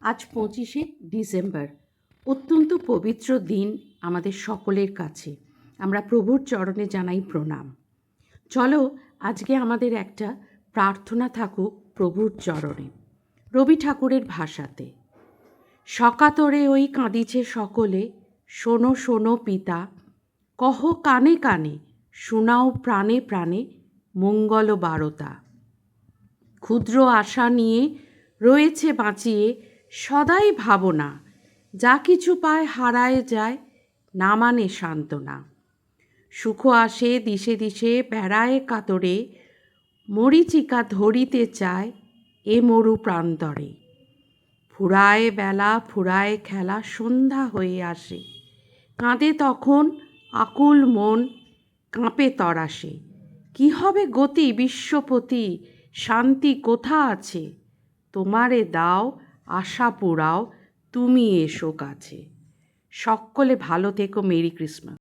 আজ 25শে ডিসেম্বর, অত্যন্ত পবিত্র দিন আমাদের সকলের কাছে। আমরা প্রভুর চরণে জানাই প্রণাম। চলো আজকে আমাদের একটা প্রার্থনা থাকুক প্রভুর চরণে, রবি ঠাকুরের ভাষাতে। সকাতরে ওই কাঁদিছে সকলে, শোনো শোনো পিতা, কহ কানে কানে, শোনাও প্রাণে প্রাণে মঙ্গল বারতা। ক্ষুদ্র আশা নিয়ে রয়েছে বাঁচিয়ে সদাই ভাবনা, যা কিছু পায় হারায় যায়, না মানে সান্ত্বনা। সুখ আসে দিশে দিশে বেড়ায় কাতরে, মরীচিকা ধরিতে চায় এ মরু প্রান্তরে। ফুরায় বেলা ফুরায় খেলা, সন্ধ্যা হয়ে আসে, কাঁদে তখন আকুল মন, কাঁপে তরাসে। কি হবে গতি বিশ্বপতি, শান্তি কোথা আছে? তোমারে দাও আশা পুরাও, তুমি এসো কাছে। সকলে ভালো থেকো। Merry Christmas.